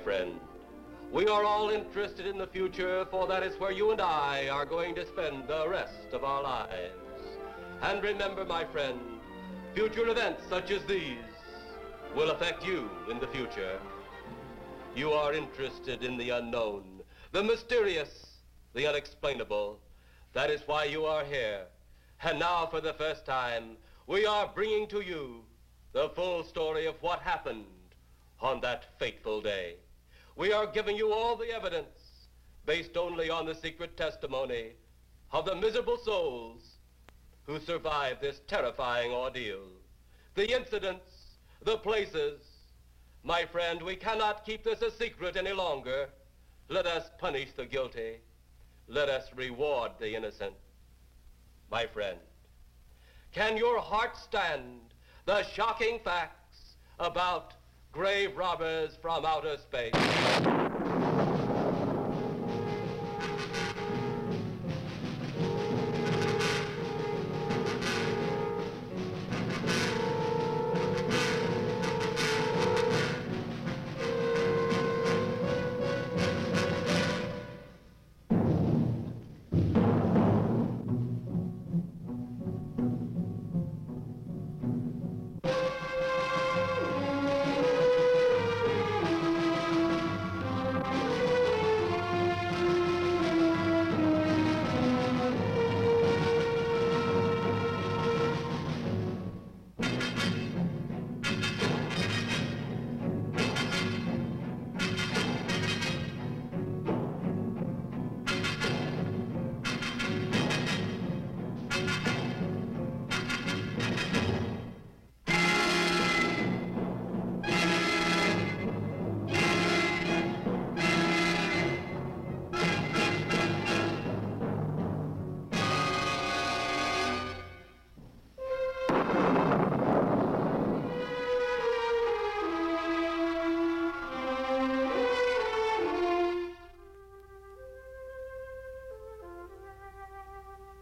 friend. We are all interested in the future, for that is where you and I are going to spend the rest of our lives. And remember, my friend, future events such as these will affect you in the future. You are interested in the unknown, the mysterious, the unexplainable. That is why you are here. And now, for the first time, we are bringing to you the full story of what happened on that fateful day. We are giving you all the evidence based only on the secret testimony of the miserable souls who survived this terrifying ordeal. The incidents, the places. My friend, we cannot keep this a secret any longer. Let us punish the guilty. Let us reward the innocent. My friend, can your heart stand the shocking facts about grave robbers from outer space?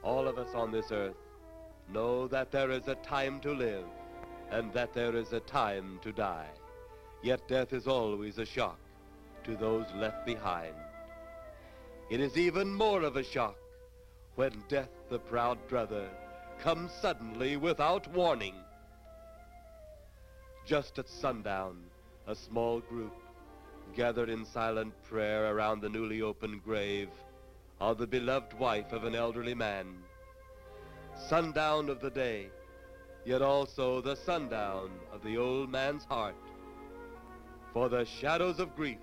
All of us on this earth know that there is a time to live and that there is a time to die. Yet death is always a shock to those left behind. It is even more of a shock when death, the proud brother, comes suddenly without warning. Just at sundown, a small group gathered in silent prayer around the newly opened grave of the beloved wife of an elderly man. Sundown of the day, yet also the sundown of the old man's heart. For the shadows of grief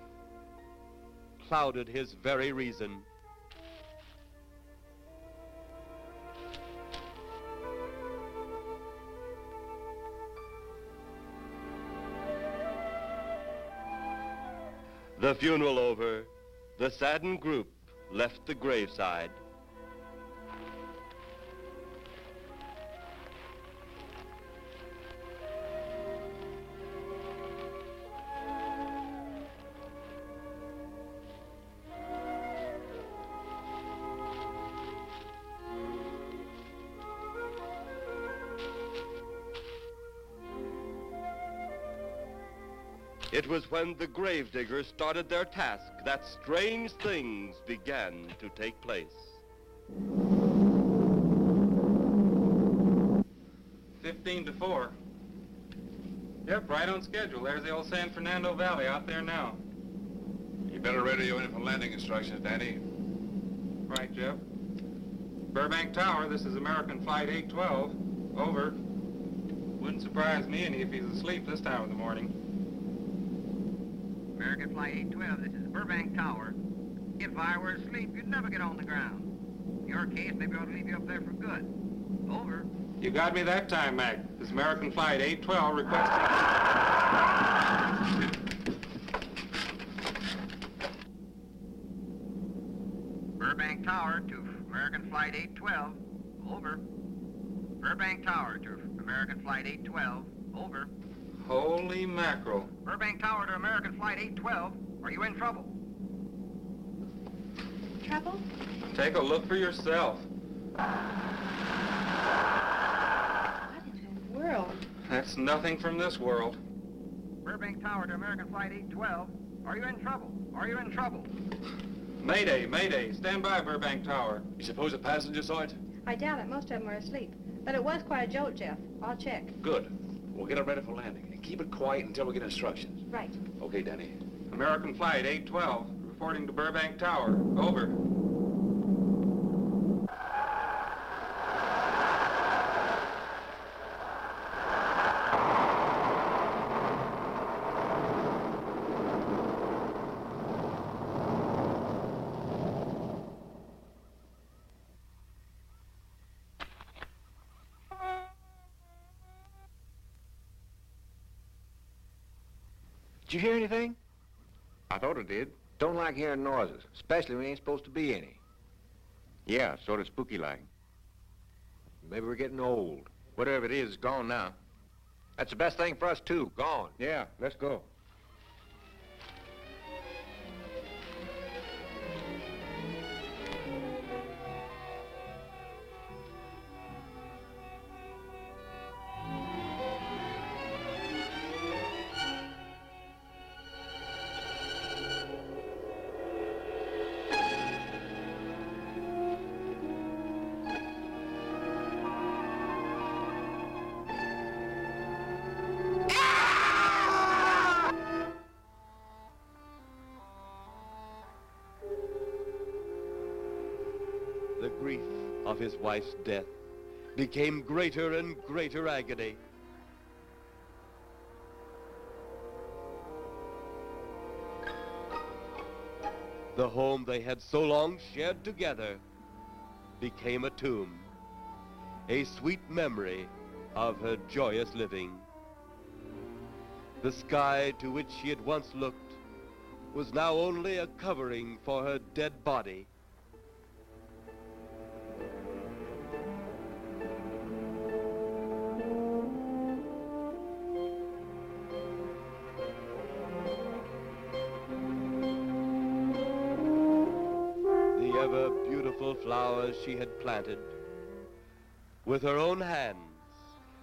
clouded his very reason. The funeral over, the saddened group left the graveside. It was when the gravediggers started their task that strange things began to take place. 15-4. Yep, right on schedule. There's the old San Fernando Valley out there now. You better radio in for landing instructions, Danny. Right, Jeff. Burbank Tower, this is American Flight 812. Over. Wouldn't surprise me any if he's asleep this time of the morning. American Flight 812, this is Burbank Tower. If I were asleep, you'd never get on the ground. In your case, maybe I ought to leave you up there for good. Over. You got me that time, Mac. This is American Flight 812 requesting... Burbank Tower to American Flight 812. Over. Burbank Tower to American Flight 812. Over. Holy mackerel. Burbank Tower to American Flight 812. Are you in trouble? Trouble? Take a look for yourself. What in the world? That's nothing from this world. Burbank Tower to American Flight 812. Are you in trouble? Are you in trouble? Mayday, mayday. Stand by, Burbank Tower. You suppose a passenger saw it? I doubt it. Most of them are asleep. But it was quite a jolt, Jeff. I'll check. Good. We'll get it ready for landing. And keep it quiet until we get instructions. Right. Okay, Danny. American Flight 812, reporting to Burbank Tower. Over. Did you hear anything? I thought it did. Don't like hearing noises, especially when there ain't supposed to be any. Yeah, sort of spooky-like. Maybe we're getting old. Whatever it is, it's gone now. That's the best thing for us, too. Gone. Yeah, let's go. The grief of his wife's death became greater and greater agony. The home they had so long shared together became a tomb, a sweet memory of her joyous living. The sky to which she had once looked was now only a covering for her dead body. The ever-beautiful flowers she had planted with her own hands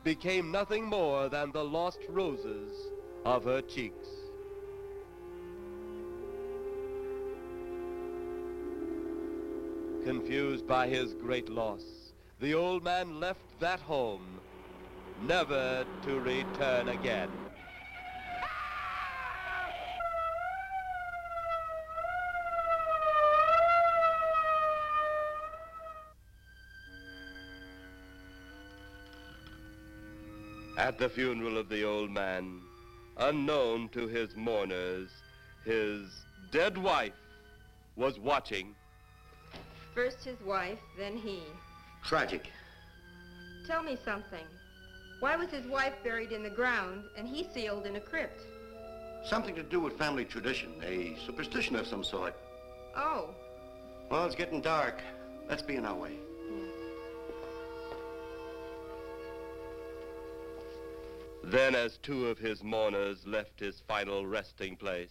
became nothing more than the lost roses of her cheeks. Confused by his great loss, the old man left that home, never to return again. At the funeral of the old man, unknown to his mourners, his dead wife was watching. First his wife, then he. Tragic. Tell me something. Why was his wife buried in the ground and he sealed in a crypt? Something to do with family tradition, a superstition of some sort. Oh. Well, it's getting dark. Let's be on our way. Then, as two of his mourners left his final resting place,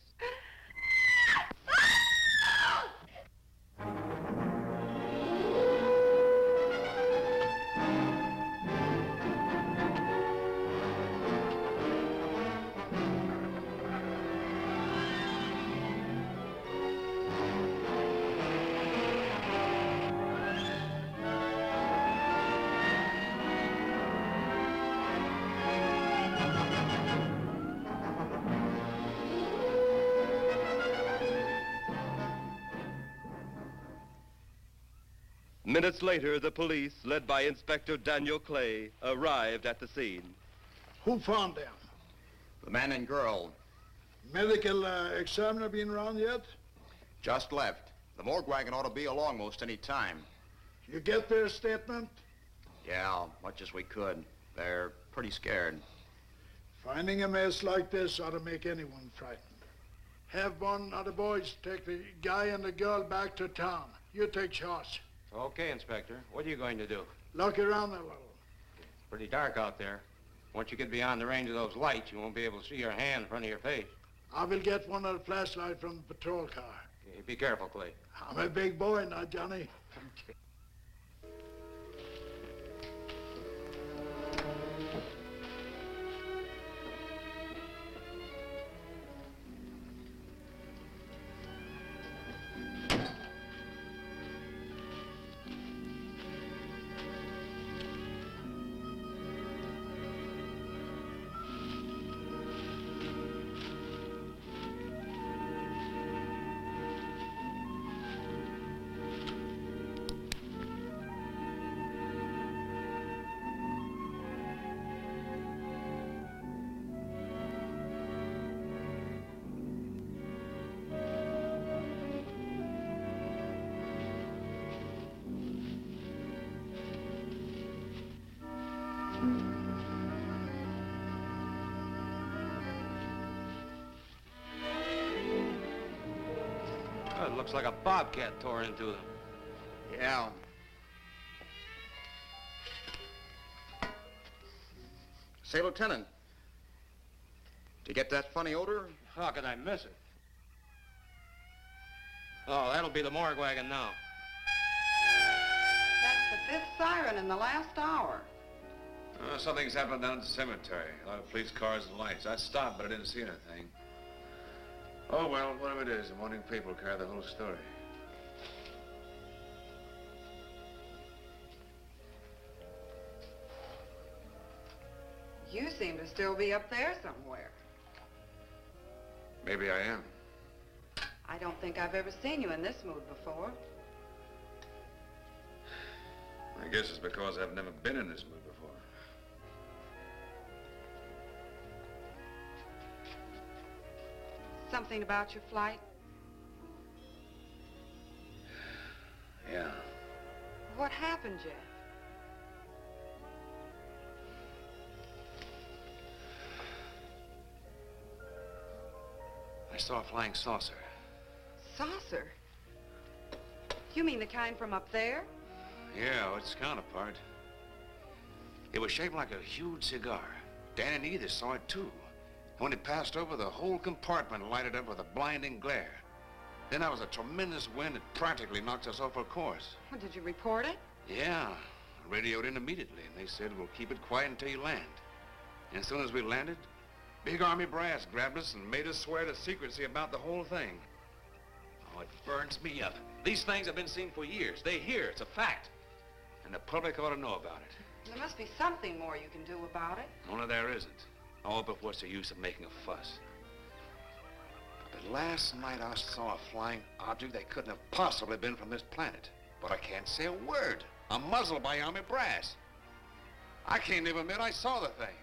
minutes later, the police, led by Inspector Daniel Clay, arrived at the scene. Who found them? The man and girl. Medical examiner been around yet? Just left. The morgue wagon ought to be along most any time. You get their statement? Yeah, much as we could. They're pretty scared. Finding a mess like this ought to make anyone frightened. Have one of the boys take the guy and the girl back to town. You take charge. Okay, Inspector. What are you going to do? Look around a little. It's pretty dark out there. Once you get beyond the range of those lights, you won't be able to see your hand in front of your face. I will get one of the flashlights from the patrol car. Okay, be careful, Clay. I'm a big boy now, Johnny. Okay. it looks like a bobcat tore into them. Yeah. Say, Lieutenant, did you get that funny odor? How could I miss it? Oh, that'll be the morgue wagon now. That's the 5th siren in the last hour. Something's happened down at the cemetery. A lot of police cars and lights. I stopped, but I didn't see anything. Oh, well, whatever it is, the morning people carry the whole story. You seem to still be up there somewhere. Maybe I am. I don't think I've ever seen you in this mood before. I guess it's because I've never been in this mood before. Something about your flight? Yeah. What happened, Jeff? I saw a flying saucer. Saucer? You mean the kind from up there? Yeah, its counterpart. It was shaped like a huge cigar. Dan and Edith saw it, too. And when it passed over, the whole compartment lighted up with a blinding glare. Then there was a tremendous wind that practically knocked us off our course. Well, did you report it? Yeah. I radioed in immediately, and they said, we'll keep it quiet until you land. And as soon as we landed, big army brass grabbed us and made us swear to secrecy about the whole thing. Oh, it burns me up. These things have been seen for years. They hear, it's a fact. And the public ought to know about it. There must be something more you can do about it. Only there isn't. Oh, but what's the use of making a fuss? But last night I saw a flying object that couldn't have possibly been from this planet. But I can't say a word. I'm muzzled by army brass. I can't even admit I saw the thing.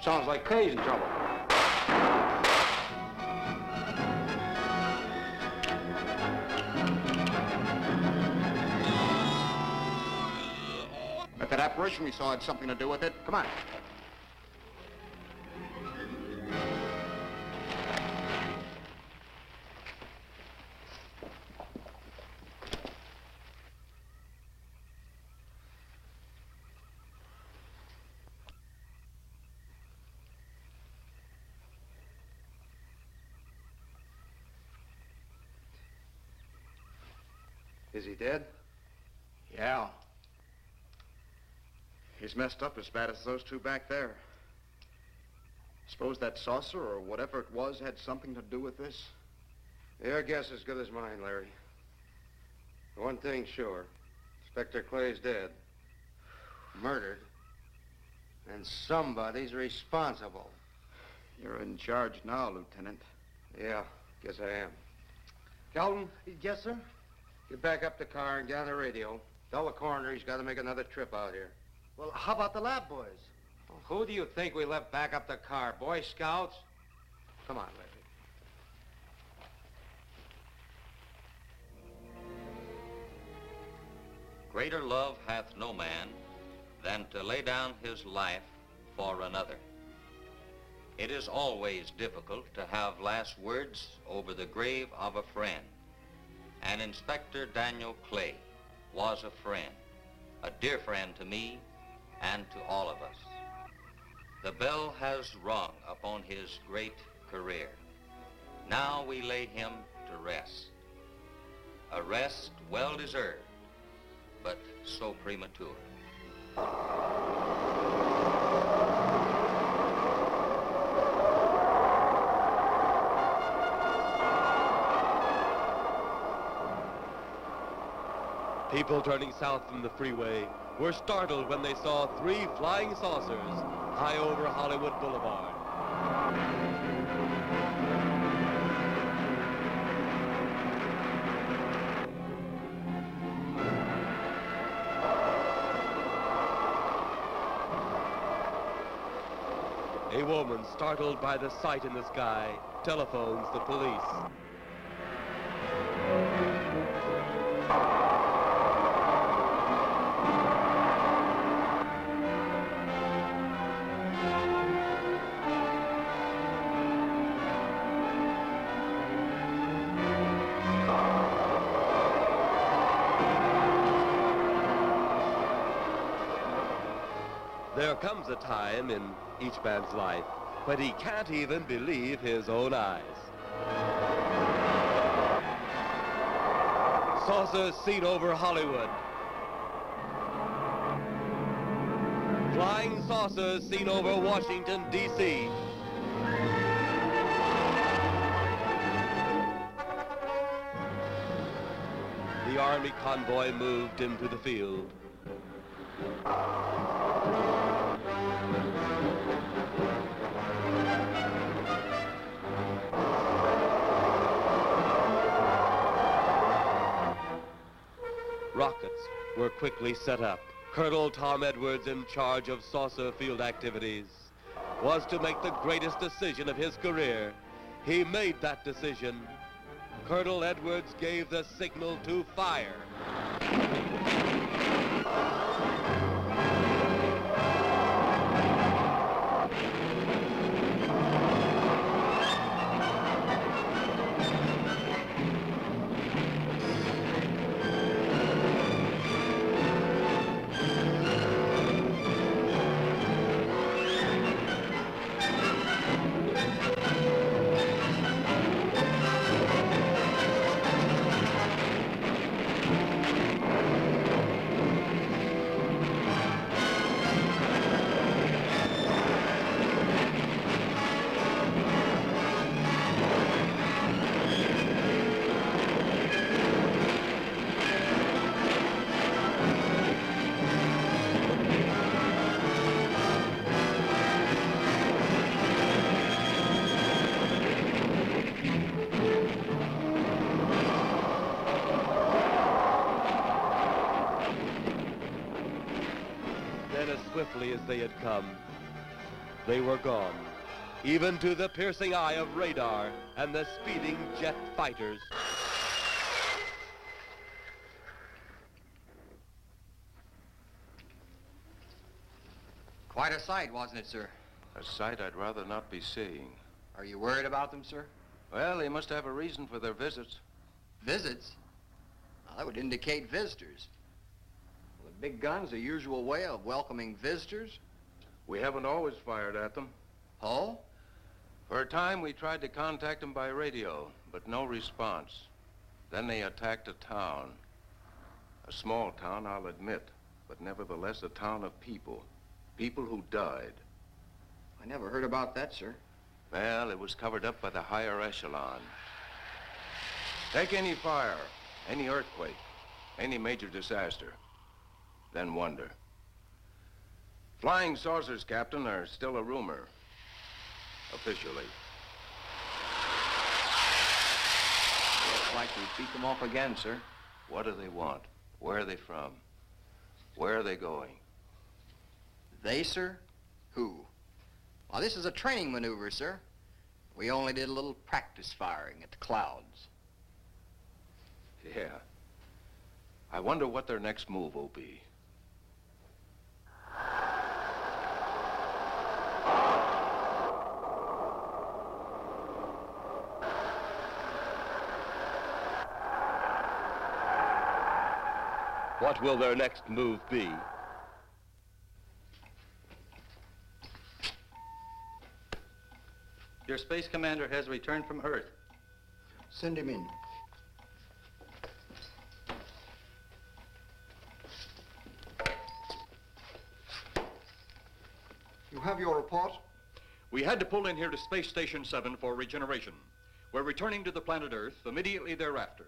Sounds like crazy trouble. If that apparition we saw had something to do with it, come on. Is he dead? Yeah. He's messed up as bad as those two back there. Suppose that saucer or whatever it was had something to do with this? Your guess is as good as mine, Larry. One thing's sure. Inspector Clay's dead. Murdered. And somebody's responsible. You're in charge now, Lieutenant. Yeah, guess I am. Calton? Yes, sir? Get back up the car and get on the radio. Tell the coroner he's got to make another trip out here. Well, how about the lab boys? Well, who do you think we left back up the car? Boy Scouts? Come on, Larry. Greater love hath no man than to lay down his life for another. It is always difficult to have last words over the grave of a friend. And Inspector Daniel Clay was a friend, a dear friend to me and to all of us. The bell has rung upon his great career. Now we lay him to rest. A rest well deserved, but so premature. People turning south from the freeway were startled when they saw 3 flying saucers high over Hollywood Boulevard. A woman, startled by the sight in the sky, telephones the police. There comes a time in each man's life when he can't even believe his own eyes. Saucers seen over Hollywood. Flying saucers seen over Washington, D.C. The Army convoy moved into the field. Rockets were quickly set up. Colonel Tom Edwards, in charge of saucer field activities, was to make the greatest decision of his career. He made that decision. Colonel Edwards gave the signal to fire. Swiftly as they had come, they were gone, even to the piercing eye of radar and the speeding jet fighters. Quite a sight, wasn't it, sir? A sight I'd rather not be seeing. Are you worried about them, sir? Well, they must have a reason for their visits. Visits? Well, that would indicate visitors. Well, the big gun's the usual way of welcoming visitors. We haven't always fired at them. Oh? For a time, we tried to contact them by radio, but no response. Then they attacked a town. A small town, I'll admit, but nevertheless a town of people. People who died. I never heard about that, sir. Well, it was covered up by the higher echelon. Take any fire, any earthquake, any major disaster, then wonder. Flying saucers, Captain, are still a rumor, officially. Looks like we beat them off again, sir. What do they want? Where are they from? Where are they going? They, sir? Who? Well, this is a training maneuver, sir. We only did a little practice firing at the clouds. Yeah. I wonder what their next move will be. What will their next move be? Your space commander has returned from Earth. Send him in. You have your report? We had to pull in here to Space Station 7 for regeneration. We're returning to the planet Earth immediately thereafter.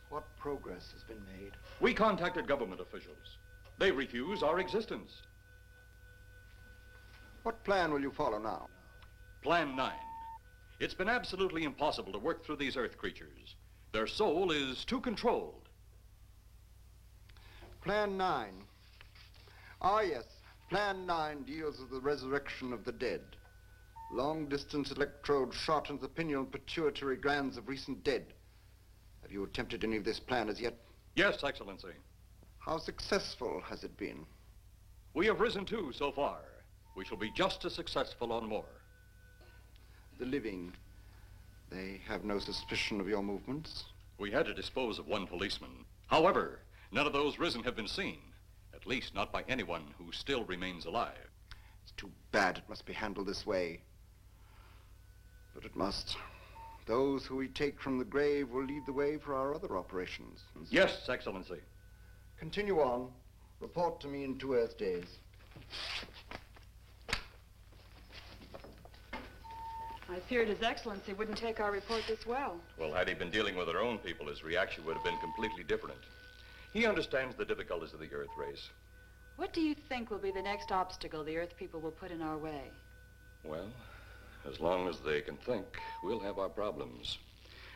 What progress has been made? We contacted government officials. They refuse our existence. What plan will you follow now? Plan 9. It's been absolutely impossible to work through these Earth creatures. Their soul is too controlled. Plan 9. Ah, yes. Plan 9 deals with the resurrection of the dead. Long-distance electrode shot into the pineal and pituitary glands of recent dead. Have you attempted any of this plan as yet? Yes, Excellency. How successful has it been? We have risen too so far. We shall be just as successful on more. The living, they have no suspicion of your movements? We had to dispose of one policeman. However, none of those risen have been seen. At least not by anyone who still remains alive. It's too bad it must be handled this way. But it must. Those who we take from the grave will lead the way for our other operations. Yes, Excellency. Continue on. Report to me in 2 Earth days. I feared His Excellency wouldn't take our report this well. Well, had he been dealing with our own people, his reaction would have been completely different. He understands the difficulties of the Earth race. What do you think will be the next obstacle the Earth people will put in our way? Well, as long as they can think, we'll have our problems.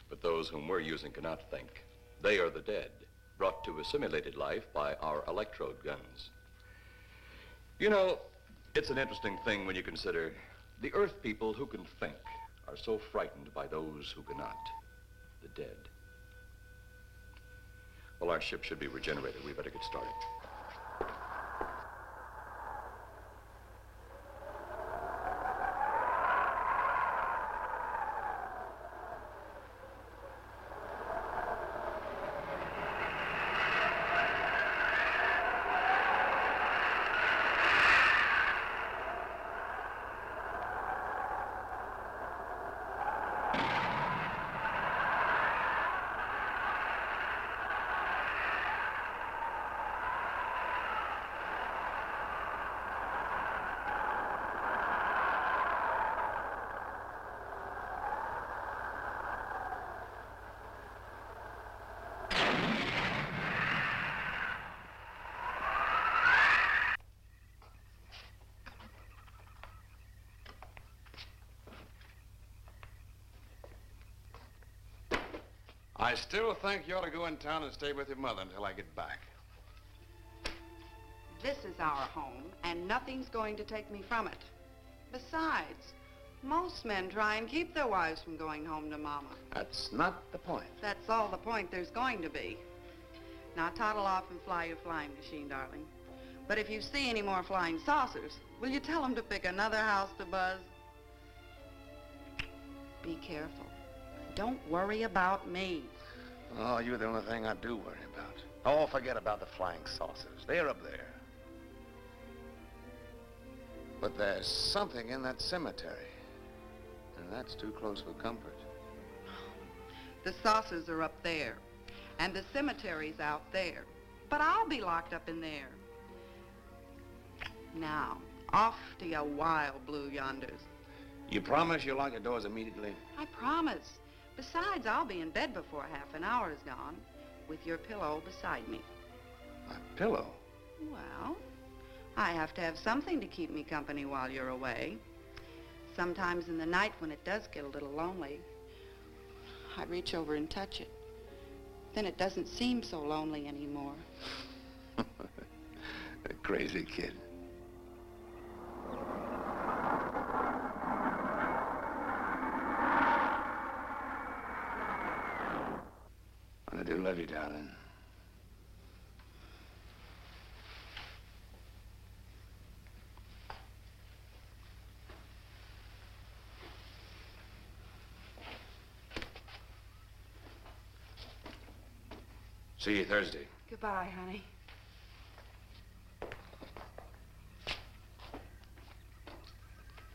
But those whom we're using cannot think. They are the dead, brought to a simulated life by our electrode guns. You know, it's an interesting thing when you consider the Earth people who can think are so frightened by those who cannot, the dead. Well, our ship should be regenerated. We better get started. I still think you ought to go in town and stay with your mother until I get back. This is our home, and nothing's going to take me from it. Besides, most men try and keep their wives from going home to Mama. That's not the point. That's all the point there's going to be. Now toddle off and fly your flying machine, darling. But if you see any more flying saucers, will you tell them to pick another house to buzz? Be careful. Don't worry about me. Oh, you're the only thing I do worry about. Oh, forget about the flying saucers. They're up there. But there's something in that cemetery. And that's too close for comfort. The saucers are up there, and the cemetery's out there. But I'll be locked up in there. Now, off to your wild blue yonders. You promise you'll lock your doors immediately? I promise. Besides, I'll be in bed before half an hour is gone, with your pillow beside me. My pillow? Well, I have to have something to keep me company while you're away. Sometimes in the night when it does get a little lonely, I reach over and touch it. Then it doesn't seem so lonely anymore. A crazy kid. I do love you, darling. See you Thursday. Goodbye, honey.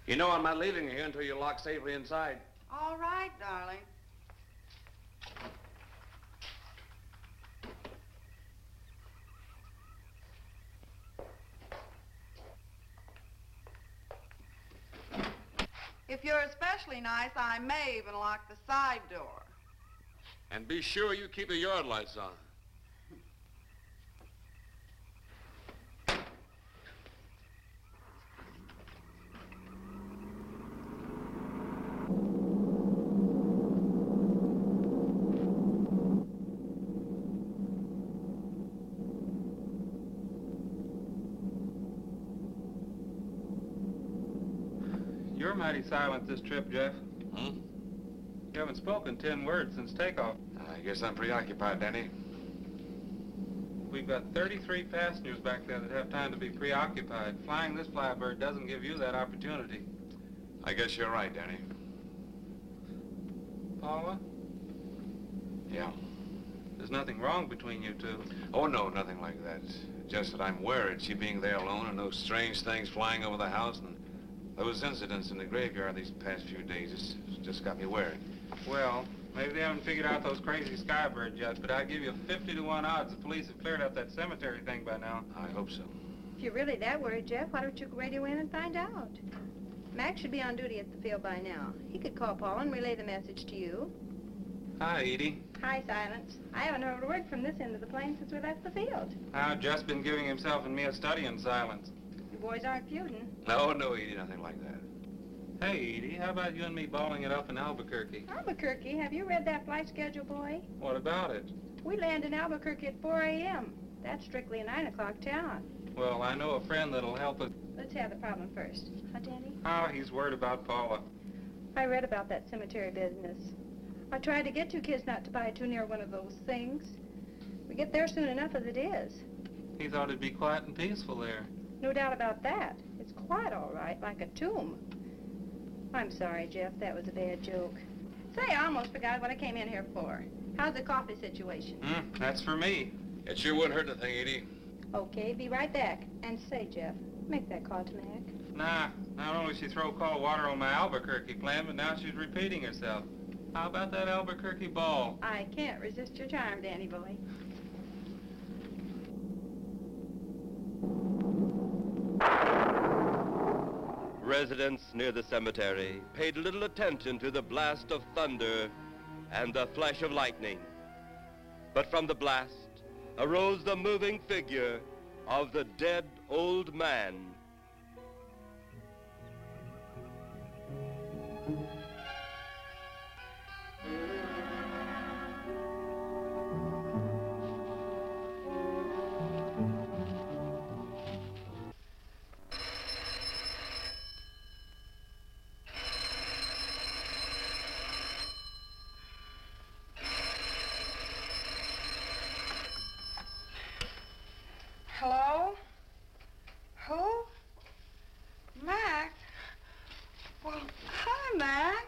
You know I'm not leaving you here until you're locked safely inside. All right, darling. If you're especially nice, I may even lock the side door. And be sure you keep the yard lights on. You're mighty silent this trip, Jeff. Hmm? You haven't spoken 10 words since takeoff. I guess I'm preoccupied, Danny. We've got 33 passengers back there that have time to be preoccupied. Flying this flybird doesn't give you that opportunity. I guess you're right, Danny. Paula? Yeah. There's nothing wrong between you two. Oh, no, nothing like that. Just that I'm worried, she being there alone and those strange things flying over the house and those incidents in the graveyard these past few days. It's just got me worried. Well, maybe they haven't figured out those crazy skybirds yet, but I'd give you 50 to 1 odds the police have cleared up that cemetery thing by now. I hope so. If you're really that worried, Jeff, why don't you radio in and find out? Mac should be on duty at the field by now. He could call Paul and relay the message to you. Hi, Edie. Hi, Silence. I haven't heard a word from this end of the plane since we left the field. I've just been giving himself and me a study in silence. You boys aren't feuding. No, Edie, nothing like that. Hey, Edie, how about you and me balling it up in Albuquerque? Albuquerque? Have you read that flight schedule, boy? What about it? We land in Albuquerque at 4 a.m. That's strictly a 9 o'clock town. Well, I know a friend that'll help us. Let's have the problem first. Huh, Danny? Oh, he's worried about Paula. I read about that cemetery business. I tried to get you kids not to buy too near one of those things. We get there soon enough as it is. He thought it'd be quiet and peaceful there. No doubt about that. It's quite all right, like a tomb. I'm sorry, Jeff. That was a bad joke. Say, I almost forgot what I came in here for. How's the coffee situation? That's for me. It sure wouldn't hurt anything, Edie. Okay, be right back. And say, Jeff, make that call to Mac. Nah, not only she throw cold water on my Albuquerque plan, but now she's repeating herself. How about that Albuquerque ball? I can't resist your charm, Danny boy. Residents near the cemetery paid little attention to the blast of thunder and the flash of lightning. But from the blast arose the moving figure of the dead old man. Hello? Who? Mac? Well, hi, Mac.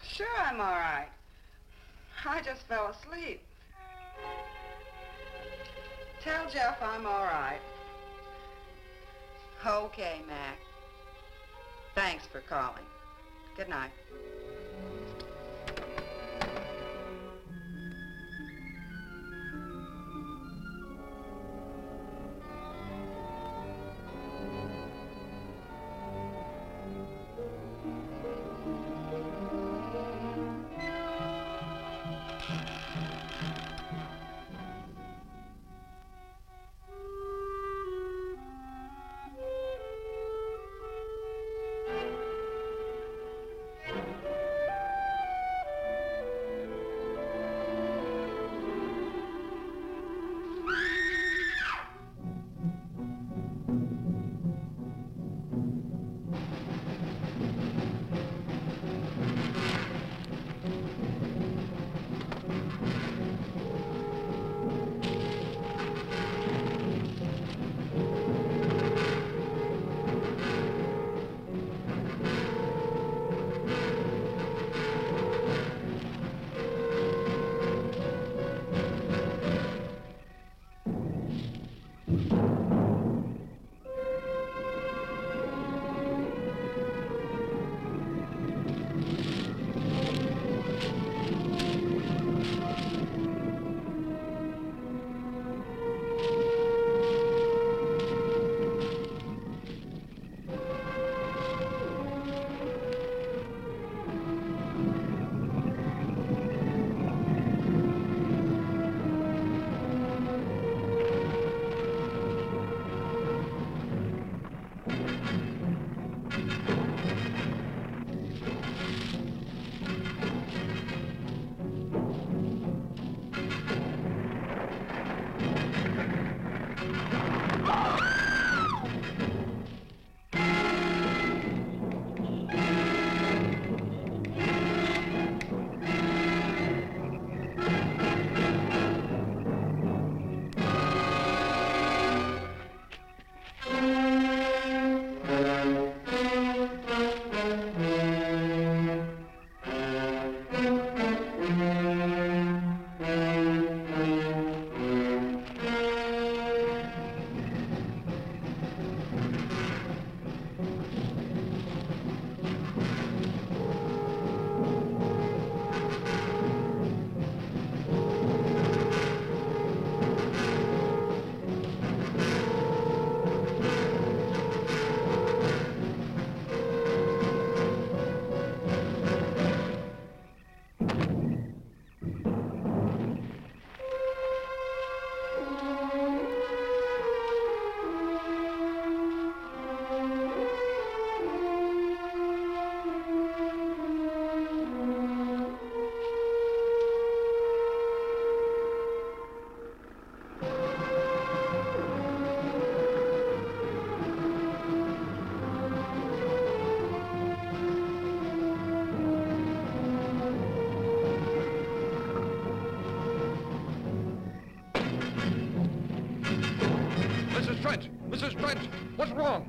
Sure, I'm all right. I just fell asleep. Tell Jeff I'm all right. Okay, Mac. Thanks for calling. Good night. Trent! Mrs. Trent! What's wrong?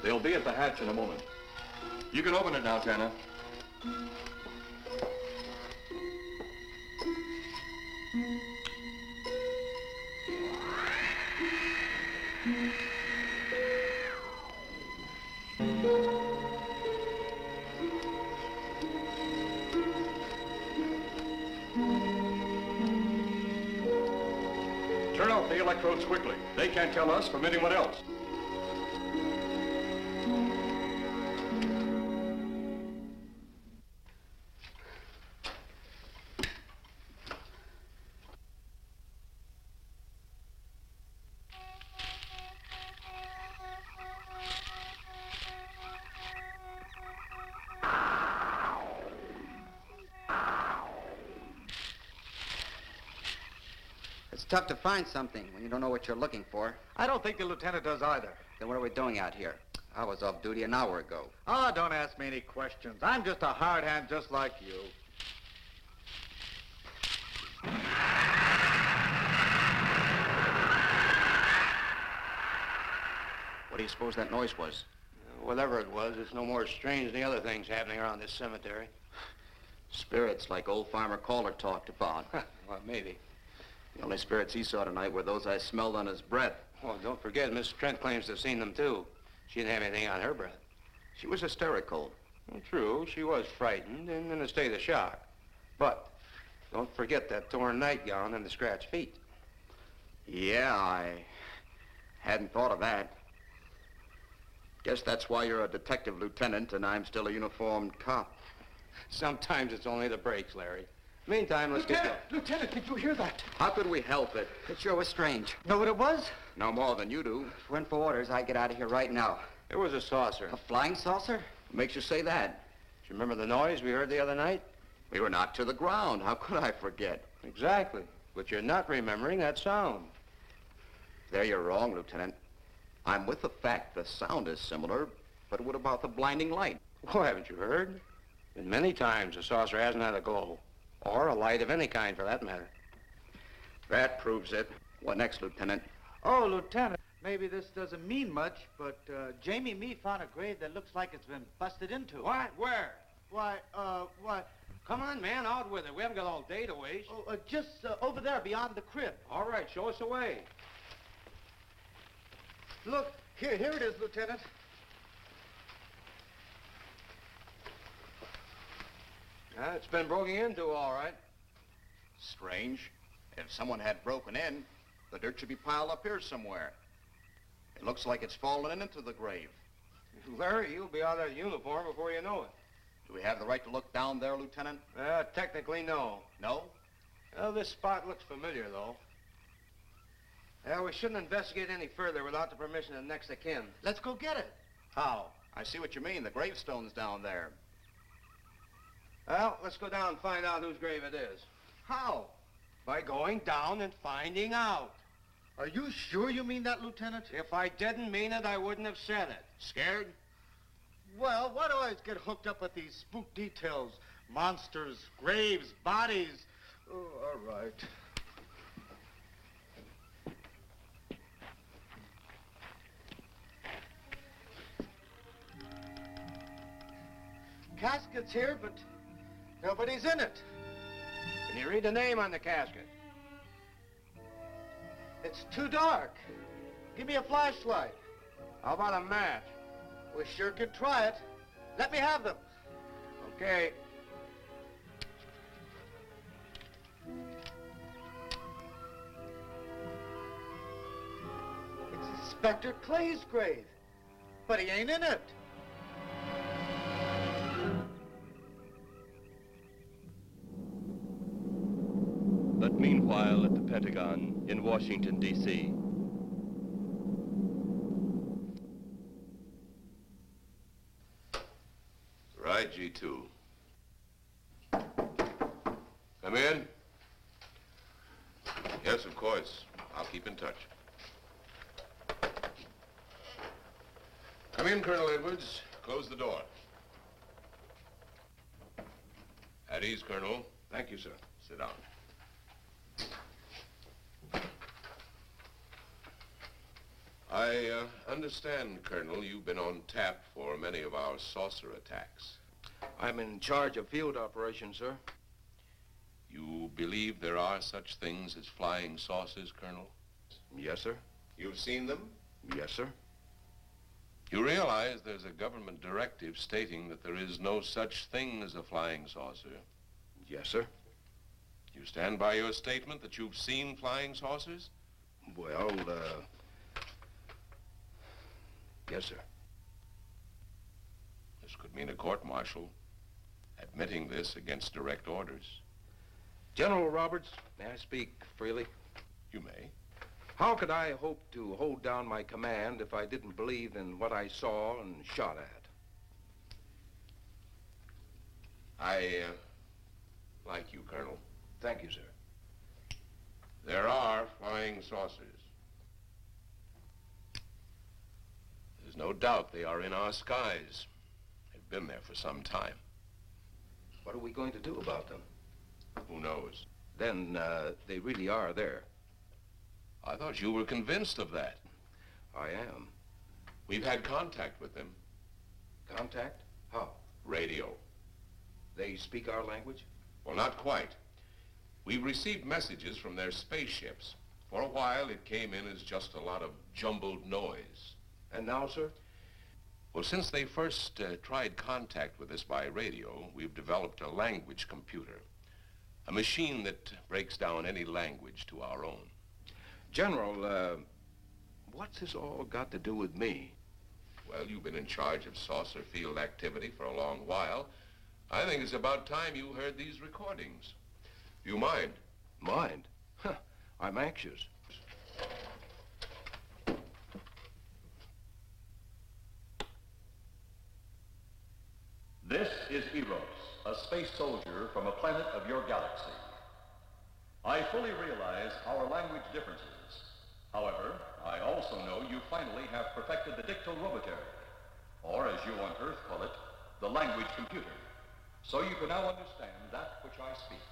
They'll be at the hatch in a moment. You can open it now, Tanner. Turn off the electrodes quickly. They can't tell us from anyone else. It's tough to find something when you don't know what you're looking for. I don't think the lieutenant does either. Then what are we doing out here? I was off duty an hour ago. Oh, don't ask me any questions. I'm just a hard hand just like you. What do you suppose that noise was? Whatever it was, it's no more strange than the other things happening around this cemetery. Spirits like old Farmer Caller talked about. Well, maybe. The only spirits he saw tonight were those I smelled on his breath. Well, don't forget, Miss Trent claims to have seen them, too. She didn't have anything on her breath. She was hysterical. Well, true, she was frightened and in a state of shock. But don't forget that torn nightgown and the scratched feet. Yeah, I hadn't thought of that. Guess that's why you're a detective lieutenant and I'm still a uniformed cop. Sometimes it's only the breaks, Larry. Meantime, let's get going. Lieutenant, did you hear that? How could we help it? It sure was strange. Know what it was? No more than you do. If it went for orders, I'd get out of here right now. It was a saucer. A flying saucer? What makes you say that? Do you remember the noise we heard the other night? We were knocked to the ground. How could I forget? Exactly. But you're not remembering that sound. There you're wrong, Lieutenant. I'm with the fact the sound is similar, but what about the blinding light? Oh, haven't you heard? Been many times the saucer hasn't had a glow. Or a light of any kind, for that matter. That proves it. What next, Lieutenant? Oh, Lieutenant, maybe this doesn't mean much, but Jamie Mee found a grave that looks like it's been busted into. What? Where? Why, Come on, man, out with it. We haven't got all day to waste. just over there beyond the crib. All right, show us the way. Look, here it is, Lieutenant. It's been broken into, all right. Strange. If someone had broken in, the dirt should be piled up here somewhere. It looks like it's fallen into the grave. Larry, you'll be out of uniform before you know it. Do we have the right to look down there, Lieutenant? Technically, no. No? Well, this spot looks familiar, though. We shouldn't investigate any further without the permission of next of kin. Let's go get it. How? I see what you mean. The gravestone's down there. Well, let's go down and find out whose grave it is. How? By going down and finding out. Are you sure you mean that, Lieutenant? If I didn't mean it, I wouldn't have said it. Scared? Well, why do I always get hooked up with these spook details? Monsters, graves, bodies. Oh, all right. Casket's here, but nobody's in it. Can you read the name on the casket? It's too dark. Give me a flashlight. How about a match? We sure could try it. Let me have them. Okay. It's Inspector Clay's grave, but he ain't in it. But meanwhile, at the Pentagon in Washington, D.C., Right, G2. Come in. Yes, of course. I'll keep in touch. Come in, Colonel Edwards. Close the door. At ease, Colonel. Thank you, sir. Sit down. I understand, Colonel, you've been on tap for many of our saucer attacks. I'm in charge of field operations, sir. You believe there are such things as flying saucers, Colonel? Yes, sir. You've seen them? Yes, sir. You realize there's a government directive stating that there is no such thing as a flying saucer? Yes, sir. You stand by your statement that you've seen flying saucers? Well, yes, sir. This could mean a court-martial, admitting this against direct orders. General Roberts, may I speak freely? You may. How could I hope to hold down my command if I didn't believe in what I saw and shot at? I like you, Colonel. Thank you, sir. There are flying saucers. There's no doubt they are in our skies. They've been there for some time. What are we going to do about them? Who knows? Then they really are there. I thought you were convinced of that. I am. We've had contact with them. Contact? How? Radio. They speak our language? Well, not quite. We've received messages from their spaceships. For a while, it came in as just a lot of jumbled noise. And now, sir? Well, since they first tried contact with us by radio, we've developed a language computer. A machine that breaks down any language to our own. General, what's this all got to do with me? Well, you've been in charge of saucer field activity for a long while. I think it's about time you heard these recordings. Do you mind? Mind? Huh, I'm anxious. This is Eros, a space soldier from a planet of your galaxy. I fully realize our language differences. However, I also know you finally have perfected the dictorobotery, or as you on Earth call it, the language computer, so you can now understand that which I speak.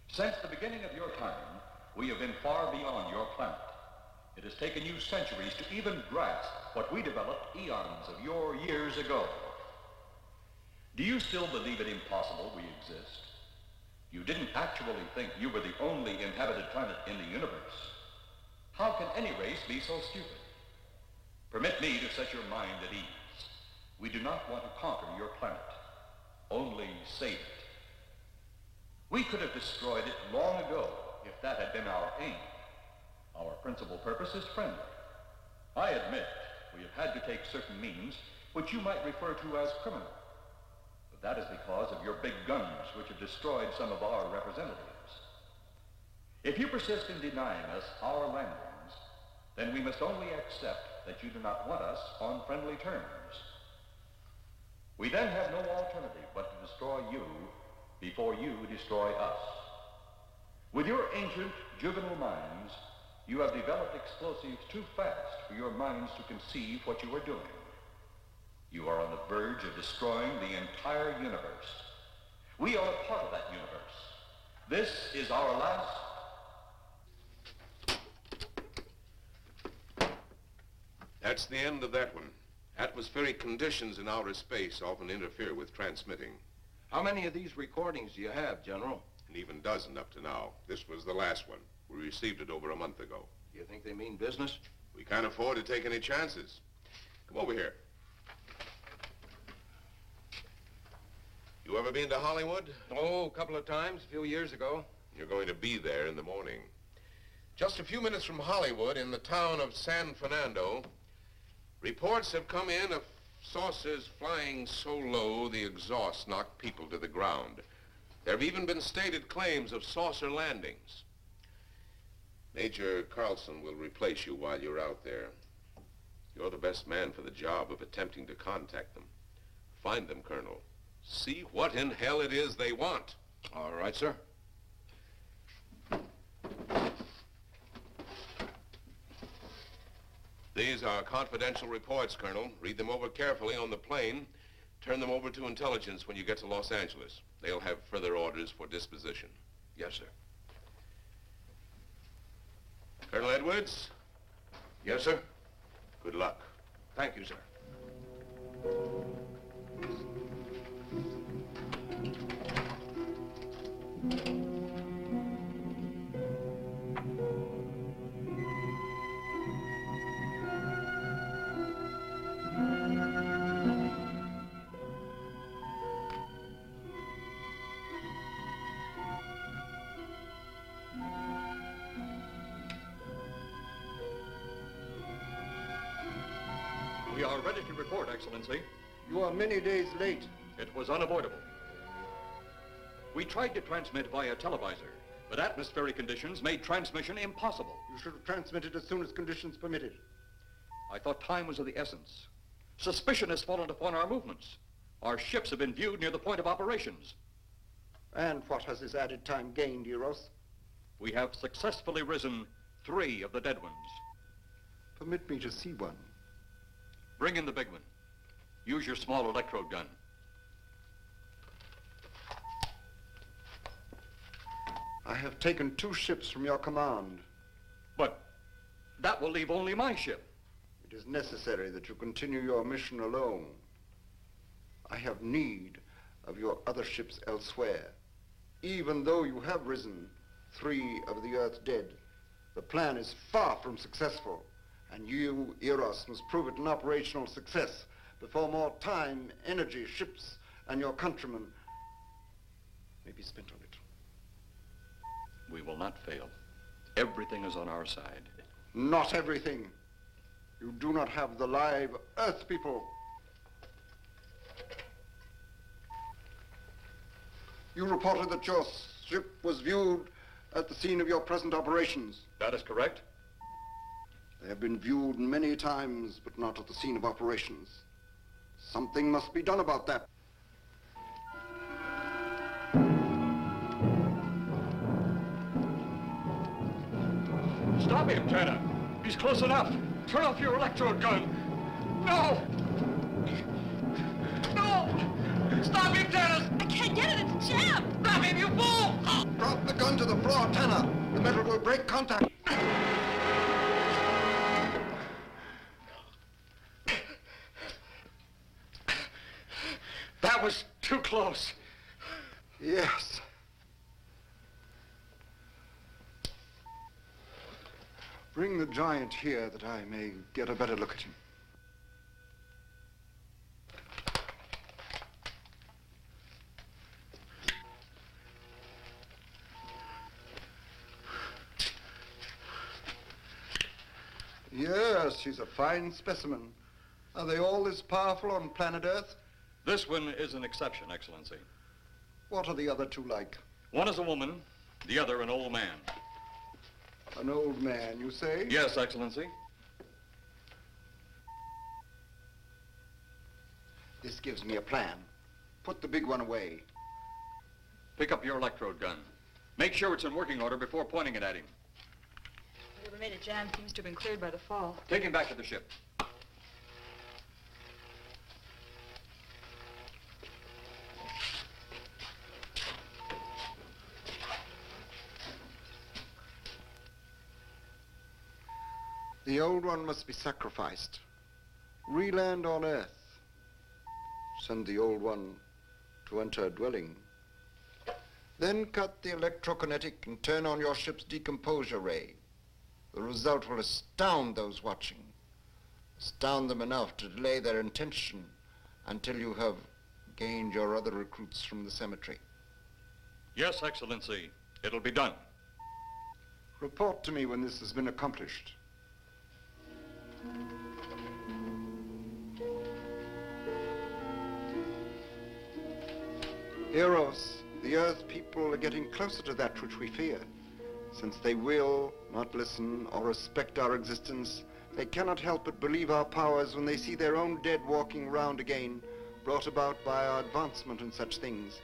Since the beginning of your time, we have been far beyond your planet. It has taken you centuries to even grasp what we developed eons of your years ago. Do you still believe it impossible we exist? You didn't actually think you were the only inhabited planet in the universe. How can any race be so stupid? Permit me to set your mind at ease. We do not want to conquer your planet, only save it. We could have destroyed it long ago if that had been our aim. Our principal purpose is friendly. I admit we have had to take certain means which you might refer to as criminal. But that is because of your big guns which have destroyed some of our representatives. If you persist in denying us our landings, then we must only accept that you do not want us on friendly terms. We then have no alternative but to destroy you before you destroy us. With your ancient juvenile minds, you have developed explosives too fast for your minds to conceive what you are doing. You are on the verge of destroying the entire universe. We are a part of that universe. This is our last... That's the end of that one. Atmospheric conditions in outer space often interfere with transmitting. How many of these recordings do you have, General? An even dozen up to now. This was the last one. We received it over a month ago. You think they mean business? We can't afford to take any chances. Come over here. You ever been to Hollywood? Oh, a couple of times, a few years ago. You're going to be there in the morning. Just a few minutes from Hollywood, in the town of San Fernando, reports have come in of saucers flying so low the exhaust knocked people to the ground. There have even been stated claims of saucer landings. Major Carlson will replace you while you're out there. You're the best man for the job of attempting to contact them. Find them, Colonel. See what in hell it is they want. All right, sir. These are confidential reports, Colonel. Read them over carefully on the plane. Turn them over to intelligence when you get to Los Angeles. They'll have further orders for disposition. Yes, sir. Colonel Edwards? Yes, sir. Good luck. Thank you, sir. We are ready to report, Excellency. You are many days late. It was unavoidable. We tried to transmit via televisor, but atmospheric conditions made transmission impossible. You should have transmitted as soon as conditions permitted. I thought time was of the essence. Suspicion has fallen upon our movements. Our ships have been viewed near the point of operations. And what has this added time gained, Eros? We have successfully risen 3 of the dead ones. Permit me to see one. Bring in the big one. Use your small electrode gun. I have taken 2 ships from your command. But that will leave only my ship. It is necessary that you continue your mission alone. I have need of your other ships elsewhere. Even though you have risen 3 of the Earth's dead, the plan is far from successful. And you, Eros, must prove it an operational success before more time, energy, ships, and your countrymen may be spent on it. We will not fail. Everything is on our side. Not everything. You do not have the live Earth people. You reported that your ship was viewed at the scene of your present operations. That is correct. They have been viewed many times, but not at the scene of operations. Something must be done about that. Stop him, Tanner. He's close enough. Turn off your electrode gun. No! No! Stop him, Tanner! I can't get it. It's jammed. Grab him, you fool! Drop the gun to the floor, Tanner. The metal will break contact. That was too close. Yes. Bring the giant here that I may get a better look at him. Yes, she's a fine specimen. Are they all this powerful on planet Earth? This one is an exception, Excellency. What are the other two like? One is a woman, the other an old man. An old man, you say? Yes, Excellency. This gives me a plan. Put the big one away. Pick up your electrode gun. Make sure it's in working order before pointing it at him. Whatever made it jam seems to have been cleared by the fall. Take him back to the ship. The old one must be sacrificed. Re-land on Earth. Send the old one to enter a dwelling. Then cut the electrokinetic and turn on your ship's decomposure ray. The result will astound those watching. Astound them enough to delay their intention until you have gained your other recruits from the cemetery. Yes, Excellency. It'll be done. Report to me when this has been accomplished. Eros, the Earth people are getting closer to that which we fear. Since they will not listen or respect our existence, they cannot help but believe our powers when they see their own dead walking round again, brought about by our advancement and such things.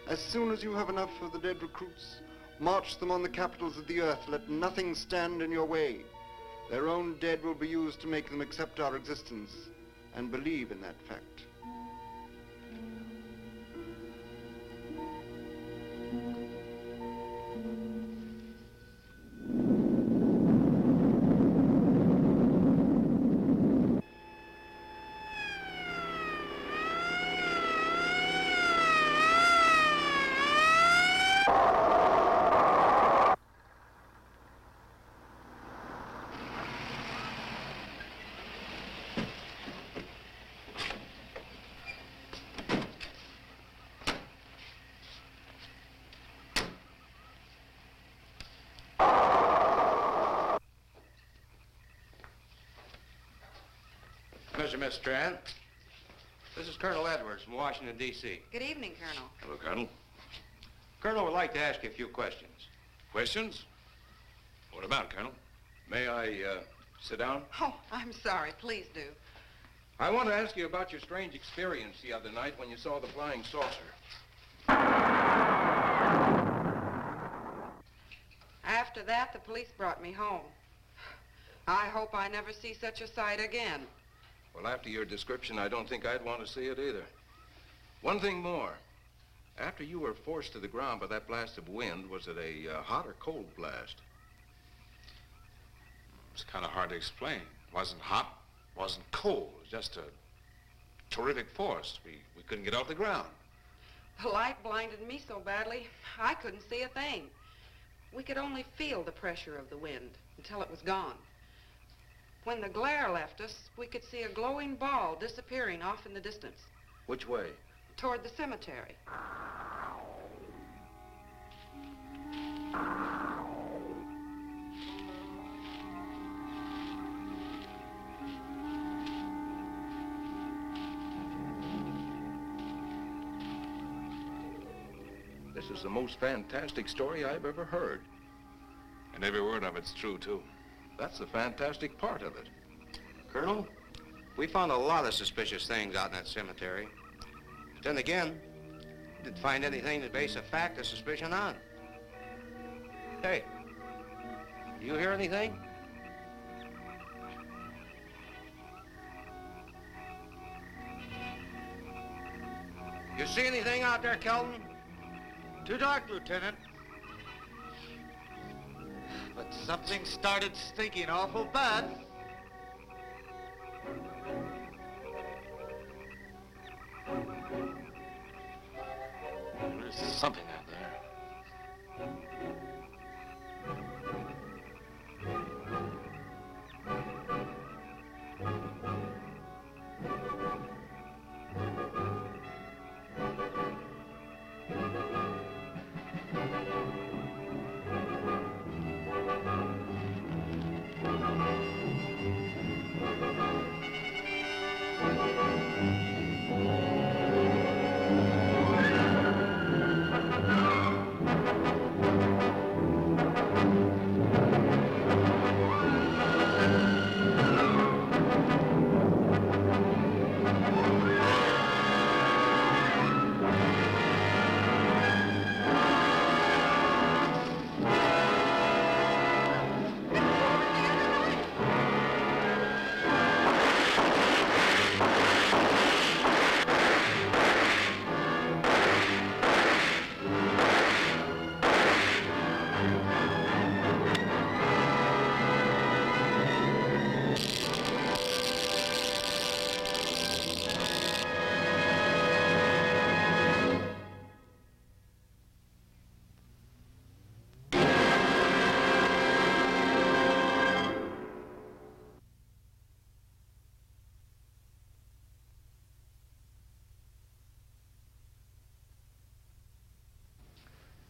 As soon as you have enough of the dead recruits, march them on the capitals of the Earth. Let nothing stand in your way. Their own dead will be used to make them accept our existence and believe in that fact. Miss Strand. This is Colonel Edwards from Washington, D.C. Good evening, Colonel. Hello, Colonel. Colonel would like to ask you a few questions. Questions? What about, Colonel? May I sit down? Oh, I'm sorry. Please do. I want to ask you about your strange experience the other night when you saw the flying saucer. After that, the police brought me home. I hope I never see such a sight again. Well, after your description, I don't think I'd want to see it either. One thing more. After you were forced to the ground by that blast of wind, was it a hot or cold blast? It's kind of hard to explain. It wasn't hot, wasn't cold. It was just a terrific force. We couldn't get off the ground. The light blinded me so badly, I couldn't see a thing. We could only feel the pressure of the wind until it was gone. When the glare left us, we could see a glowing ball disappearing off in the distance. Which way? Toward the cemetery. This is the most fantastic story I've ever heard. And every word of it's true, too. That's the fantastic part of it. Colonel, we found a lot of suspicious things out in that cemetery. But then again, we didn't find anything to base a fact or suspicion on. Hey, do you hear anything? You see anything out there, Kelton? Too dark, Lieutenant. But something started stinking awful bad. There's something out there.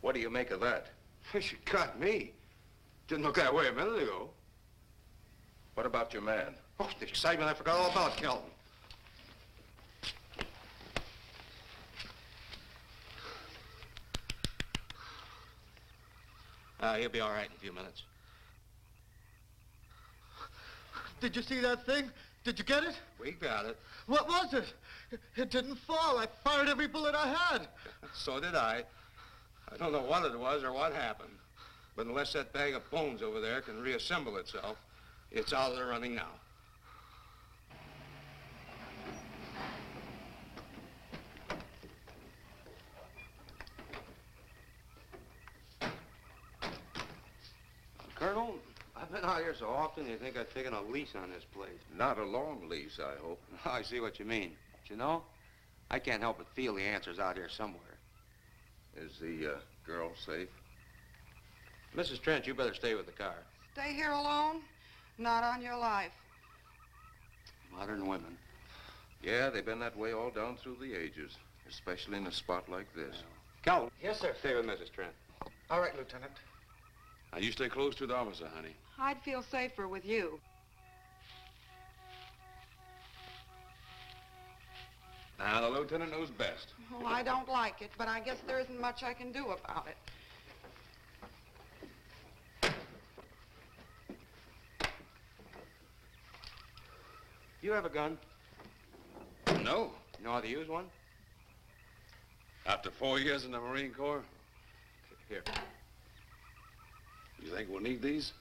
What do you make of that? You got me. Didn't look that way a minute ago. What about your man? Oh, the excitement, I forgot all about Kelton. He'll be all right in a few minutes. Did you see that thing? Did you get it? We got it. What was it? It didn't fall. I fired every bullet I had. So did I. I don't know what it was or what happened. But unless that bag of bones over there can reassemble itself, it's out of the running now. Colonel, I've been out here so often, you think I've taken a lease on this place. Not a long lease, I hope. I see what you mean. But you know, I can't help but feel the answer's out here somewhere. Is the girl safe? Mrs. Trent, you better stay with the car. Stay here alone? Not on your life. Modern women. Yeah, they've been that way all down through the ages, especially in a spot like this. Calvin. Yes, sir. Stay with Mrs. Trent. All right, Lieutenant. Now, you stay close to the officer, honey. I'd feel safer with you. Now, the lieutenant knows best. Well, I don't like it, but I guess there isn't much I can do about it. You have a gun? No. You know how to use one? After 4 years in the Marine Corps? Here. You think we'll need these?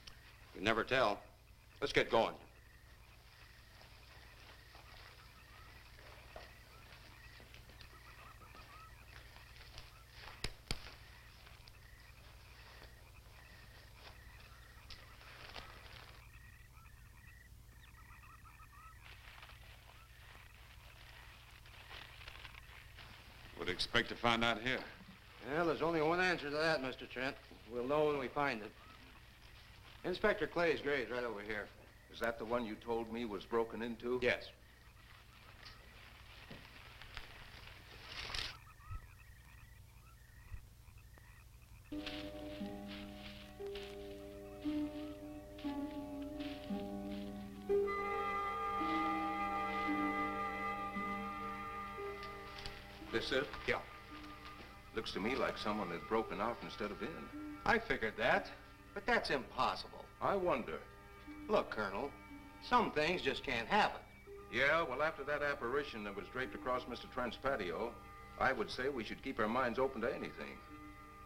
You never tell. Let's get going. Would expect to find out here. Well, there's only one answer to that, Mr. Trent. We'll know when we find it. Inspector Clay's grave's right over here. Is that the one you told me was broken into? Yes. This it? Yeah. Looks to me like someone had broken out instead of in. I figured that, but that's impossible. I wonder. Look, Colonel, some things just can't happen. Yeah, well, after that apparition that was draped across Mr. Trent's patio, I would say we should keep our minds open to anything.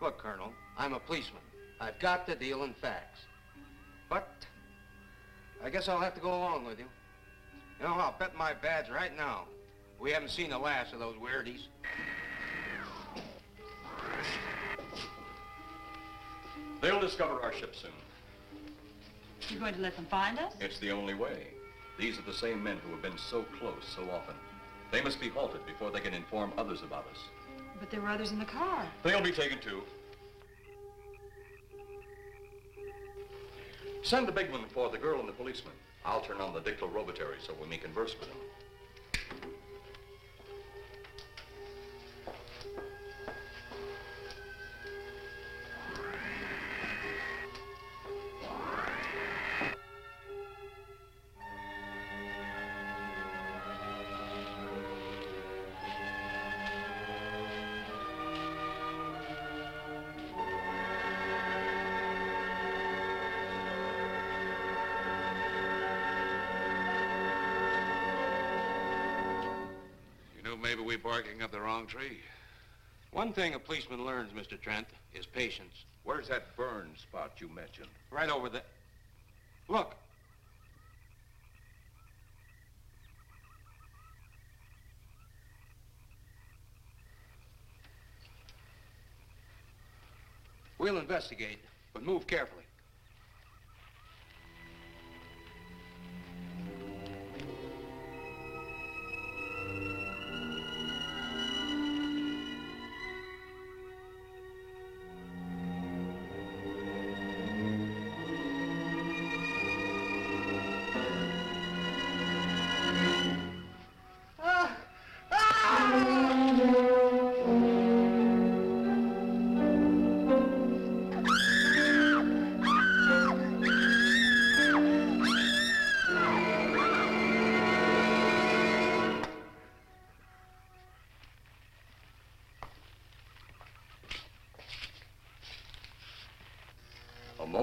Look, Colonel, I'm a policeman. I've got to deal in facts. But I guess I'll have to go along with you. You know, I'll bet my badge right now we haven't seen the last of those weirdies. They'll discover our ship soon. You're going to let them find us? It's the only way. These are the same men who have been so close so often. They must be halted before they can inform others about us. But there were others in the car. They'll be taken too. Send the big one for the girl and the policeman. I'll turn on the dictal robotary so we may converse with them. Maybe we're barking up the wrong tree. One thing a policeman learns, Mr. Trent, is patience. Where's that burn spot you mentioned? Right over there. Look. We'll investigate, but move carefully.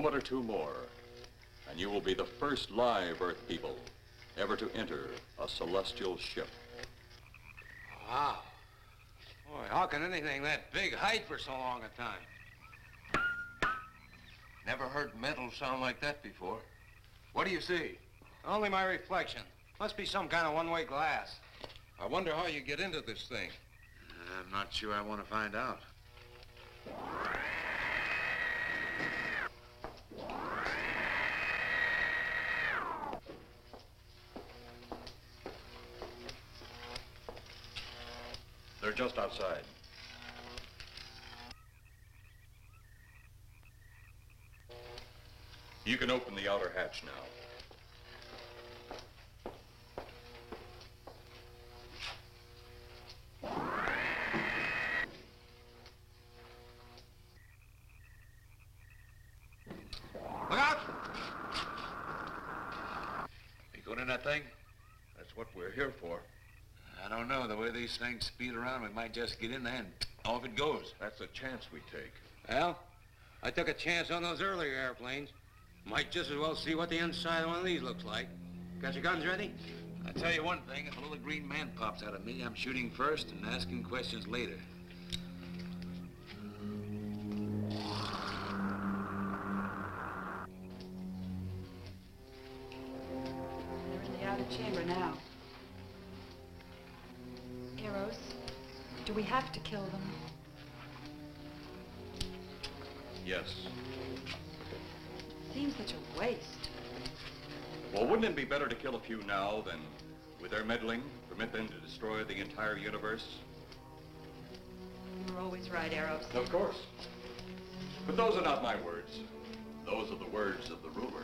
moment or two more, and you will be the first live Earth people ever to enter a celestial ship. Wow. Boy, how can anything that big hide for so long a time? Never heard metal sound like that before. What do you see? Only my reflection. Must be some kind of one-way glass. I wonder how you get into this thing. I'm not sure I want to find out. They're just outside. You can open the outer hatch now. Look out! You going in that thing? That's what we're here for. I don't know. The way these things speed around, we might just get in there and off it goes. That's a chance we take. Well, I took a chance on those earlier airplanes. Might just as well see what the inside of one of these looks like. Got your guns ready? I'll tell you one thing. If a little green man pops out of me, I'm shooting first and asking questions later. They're in the outer chamber now. Eros, do we have to kill them? Yes. Seems such a waste. Well, wouldn't it be better to kill a few now than, with their meddling, permit them to destroy the entire universe? You're always right, Eros. Of course. But those are not my words. Those are the words of the ruler.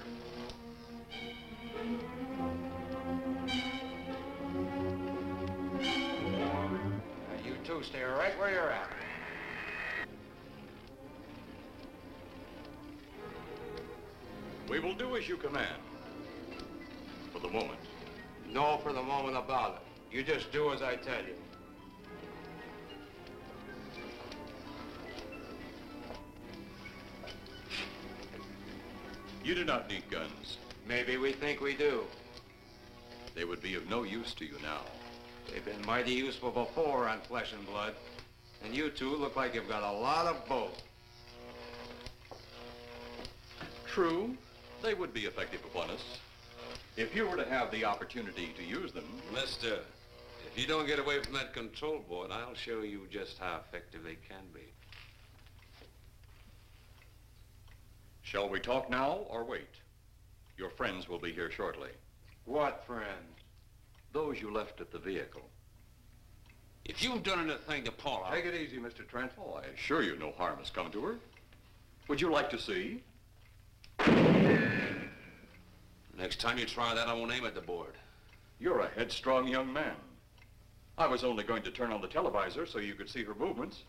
Now, you two stay right where you're at. We will do as you command. For the moment. No for the moment about it. You just do as I tell you. You do not need guns. Maybe we think we do. They would be of no use to you now. They've been mighty useful before on flesh and blood. And you two look like you've got a lot of both. True. They would be effective upon us. If you were to have the opportunity to use them... Mister, if you don't get away from that control board, I'll show you just how effective they can be. Shall we talk now or wait? Your friends will be here shortly. What friends? Those you left at the vehicle. If you've done anything to Paula... Take it easy, Mr. Trent. Oh, I assure you no harm has come to her. Would you like to see? Next time you try that, I won't aim at the board. You're a headstrong young man. I was only going to turn on the televisor so you could see her movements.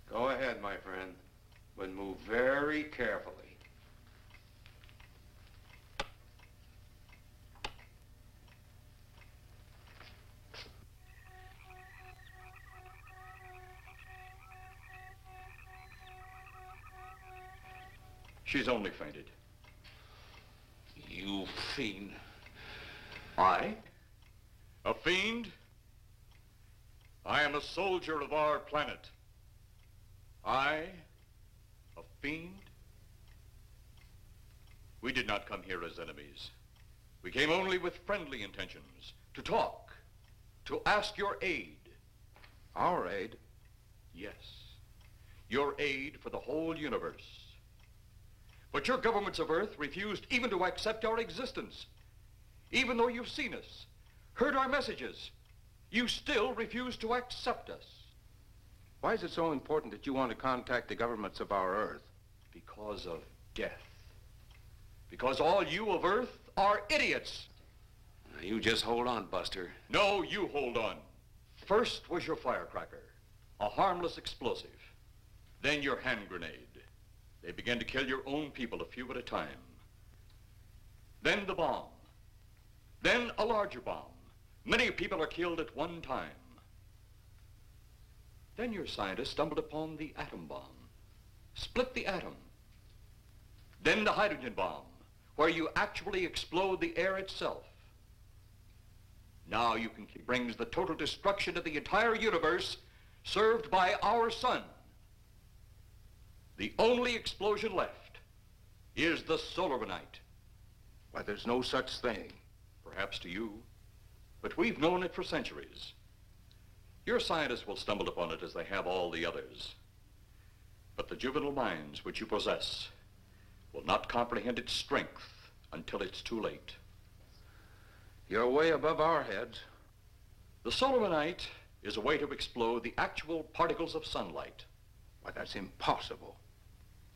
Go ahead, my friend, but move very carefully. She's only fainted. You fiend. I? A fiend? I am a soldier of our planet. I? A fiend? We did not come here as enemies. We came only with friendly intentions, to talk, to ask your aid. Our aid? Yes, your aid for the whole universe. But your governments of Earth refused even to accept our existence. Even though you've seen us, heard our messages, you still refuse to accept us. Why is it so important that you want to contact the governments of our Earth? Because of death. Because all you of Earth are idiots. Now, you just hold on, Buster. No, you hold on. First was your firecracker, a harmless explosive. Then your hand grenade. They began to kill your own people a few at a time. Then the bomb. Then a larger bomb. Many people are killed at one time. Then your scientists stumbled upon the atom bomb. split the atom. Then the hydrogen bomb, where you actually explode the air itself. Now you can brings the total destruction of the entire universe served by our sun. The only explosion left is the solar night. Why, there's no such thing. Perhaps to you, but we've known it for centuries. Your scientists will stumble upon it as they have all the others. But the juvenile minds which you possess will not comprehend its strength until it's too late. You're way above our heads. The solar night is a way to explode the actual particles of sunlight. Why, that's impossible.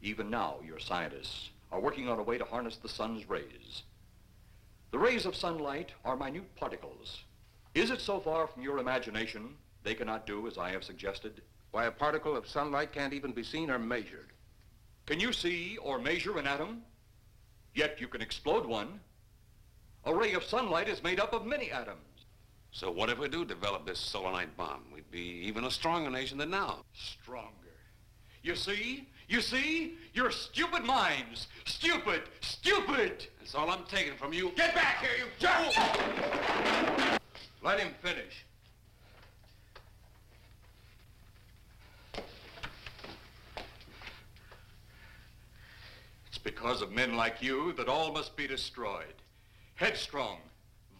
Even now, your scientists are working on a way to harness the sun's rays. The rays of sunlight are minute particles. Is it so far from your imagination they cannot do as I have suggested? Why, a particle of sunlight can't even be seen or measured. Can you see or measure an atom? Yet you can explode one. A ray of sunlight is made up of many atoms. So what if we do develop this solar night bomb? We'd be even a stronger nation than now. Stronger. You see? You see? Your stupid minds. Stupid! Stupid! That's all I'm taking from you. Get back here, you fool! Let him finish. It's because of men like you that all must be destroyed. Headstrong,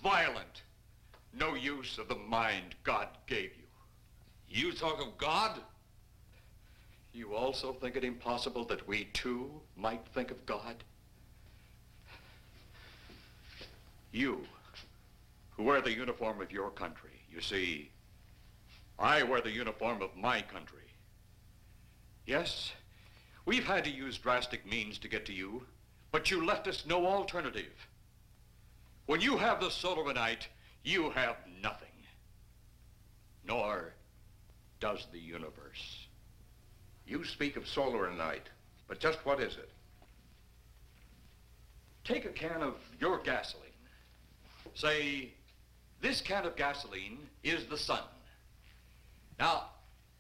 violent, no use of the mind God gave you. You talk of God? You also think it impossible that we too might think of God? You, who wear the uniform of your country, you see, I wear the uniform of my country. Yes, we've had to use drastic means to get to you, but you left us no alternative. When you have the solar night, you have nothing. Nor does the universe. You speak of solar night, but just what is it? Take a can of your gasoline. Say, this can of gasoline is the sun. Now,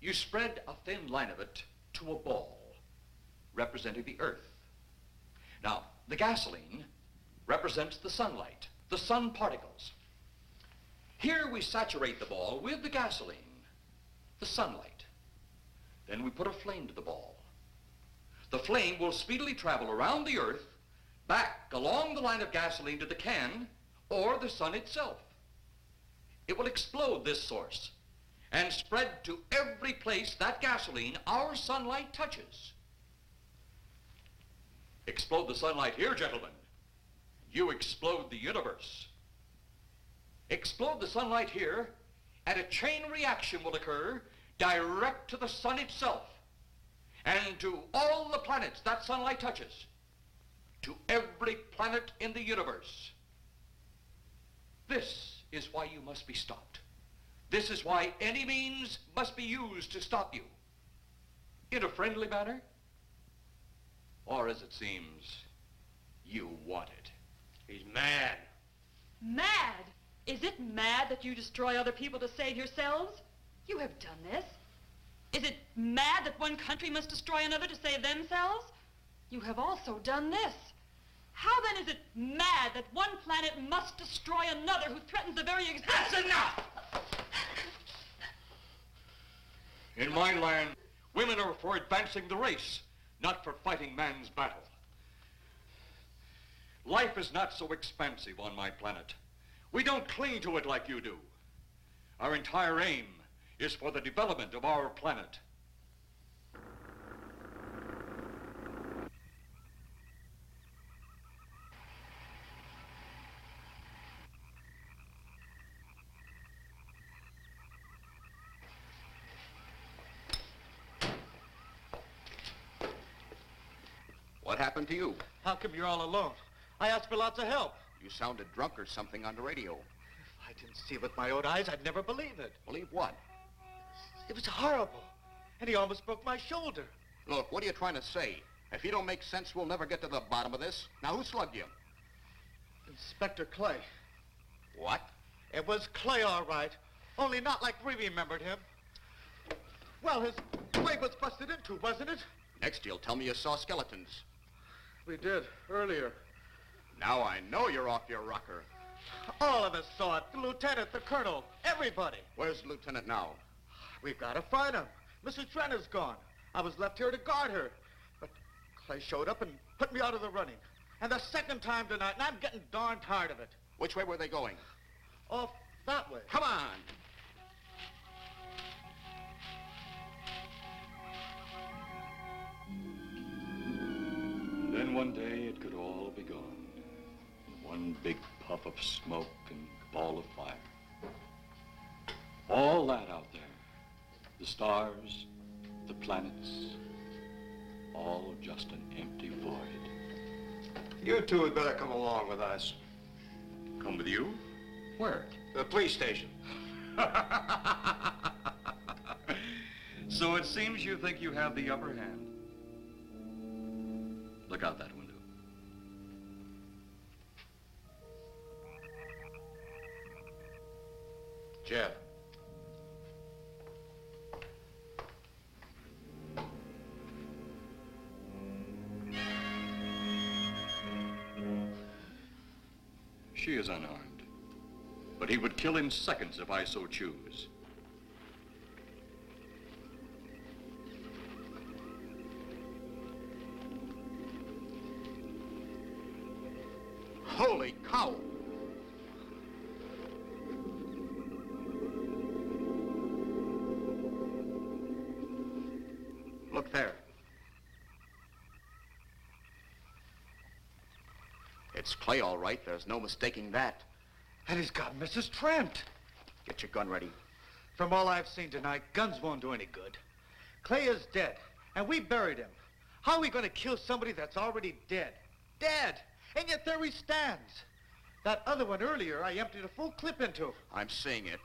you spread a thin line of it to a ball, representing the earth. Now, the gasoline represents the sunlight, the sun particles. Here we saturate the ball with the gasoline, the sunlight. Then we put a flame to the ball. The flame will speedily travel around the earth, back along the line of gasoline to the can, or the sun itself. It will explode this source and spread to every place that gasoline, our sunlight, touches. Explode the sunlight here, gentlemen. You explode the universe. Explode the sunlight here, and a chain reaction will occur direct to the sun itself and to all the planets that sunlight touches, to every planet in the universe. This is why you must be stopped. This is why any means must be used to stop you. In a friendly manner, or as it seems, you want it. He's mad. Mad? Is it mad that you destroy other people to save yourselves? You have done this. Is it mad that one country must destroy another to save themselves? You have also done this. How then is it mad that one planet must destroy another who threatens the very existence? That's enough! In my land, women are for advancing the race, not for fighting man's battle. Life is not so expansive on my planet. We don't cling to it like you do. Our entire aim is for the development of our planet. What happened to you? How come you're all alone? I asked for lots of help. You sounded drunk or something on the radio. If I didn't see it with my own eyes, I'd never believe it. Believe what? It was horrible. And he almost broke my shoulder. Look, what are you trying to say? If you don't make sense, we'll never get to the bottom of this. Now, who slugged you? Inspector Clay. What? It was Clay, all right. Only not like we remembered him. Well, his leg was busted into, wasn't it? Next, you'll tell me you saw skeletons. We did, earlier. Now I know you're off your rocker. All of us saw it. The lieutenant, the colonel, everybody. Where's the lieutenant now? We've got to find him. Mrs. Trent is gone. I was left here to guard her. But Clay showed up and put me out of the running. And the second time tonight, and I'm getting darn tired of it. Which way were they going? Off that way. Come on. Then one day it could all be gone. One big puff of smoke and ball of fire. All that out there, the stars, the planets, all just an empty void. You two had better come along with us. Come with you? Where? The police station. So it seems you think you have the upper hand. Look out that window. Jeff. She is unarmed, but he would kill in seconds if I so choose. Holy cow! Look there. It's Clay, all right. There's no mistaking that. And he's got Mrs. Trent. Get your gun ready. From all I've seen tonight, guns won't do any good. Clay is dead, and we buried him. How are we going to kill somebody that's already dead? Dead! And yet there he stands. That other one earlier, I emptied a full clip into. I'm seeing it.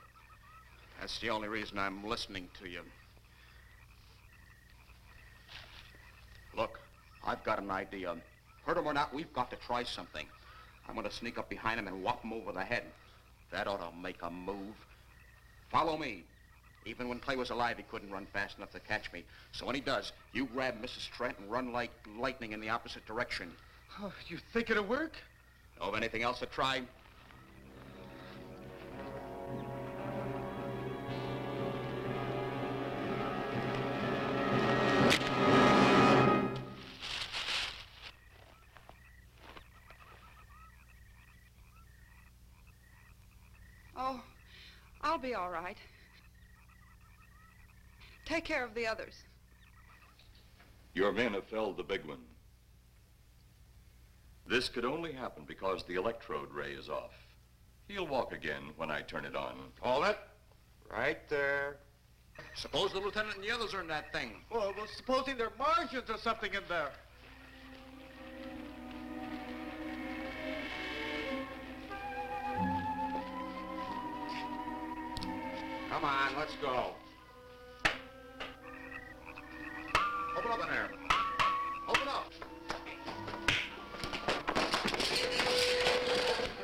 That's the only reason I'm listening to you. Look, I've got an idea. Hurt him or not, we've got to try something. I'm going to sneak up behind him and whop him over the head. That ought to make a move. Follow me. Even when Clay was alive, he couldn't run fast enough to catch me. So when he does, you grab Mrs. Trent and run like lightning in the opposite direction. Oh, you think it'll work? Know of anything else to try? Oh, I'll be all right. Take care of the others. Your men have felled the big one. This could only happen because the electrode ray is off. He'll walk again when I turn it on. Hold it. Right there. Suppose the lieutenant and the others are in that thing. Well, supposing there are Martians or something in there. Come on, let's go. Open up in there. Open up.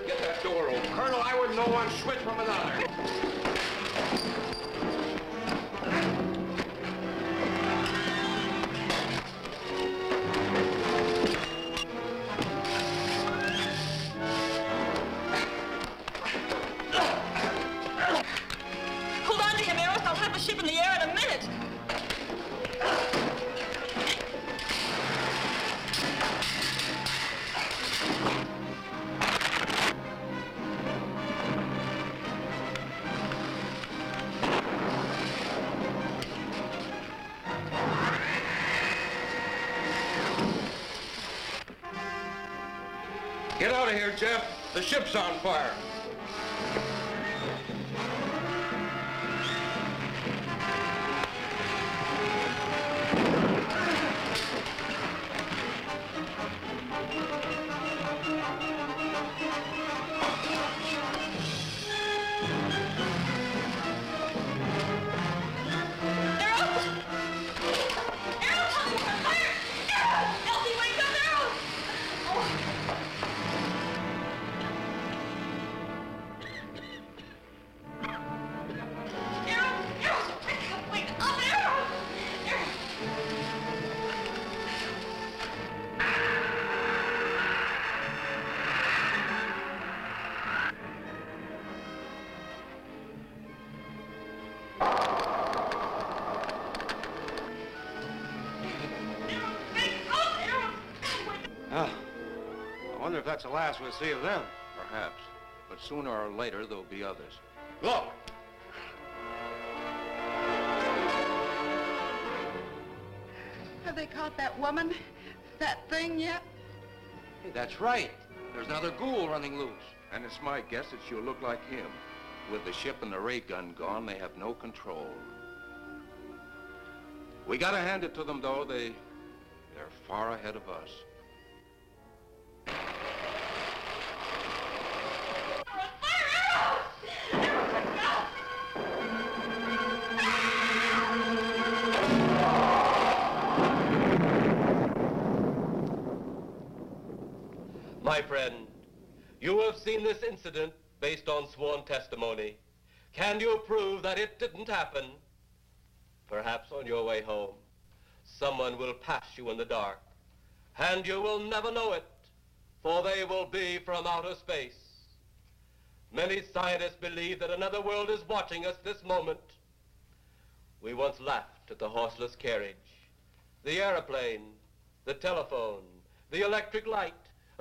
Get that door open. Colonel, I wouldn't know one switch from another. Hold on to him, Eros. I'll have the ship in the air in a minute. Get out of here, Jeff. The ship's on fire. Well, I wonder if that's the last we'll see of them. Perhaps. But sooner or later, there'll be others. Look! Have they caught that woman? That thing yet? Hey, that's right. There's another ghoul running loose. And it's my guess that she'll look like him. With the ship and the ray gun gone, they have no control. We gotta hand it to them, though. They're far ahead of us. My friend, you have seen this incident based on sworn testimony. Can you prove that it didn't happen? Perhaps on your way home, someone will pass you in the dark, and you will never know it, for they will be from outer space. Many scientists believe that another world is watching us this moment. We once laughed at the horseless carriage, the airplane, the telephone, the electric light,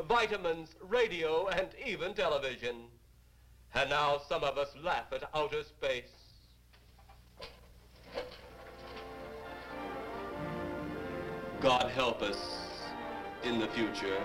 vitamins, radio, and even television. And now some of us laugh at outer space. God help us in the future.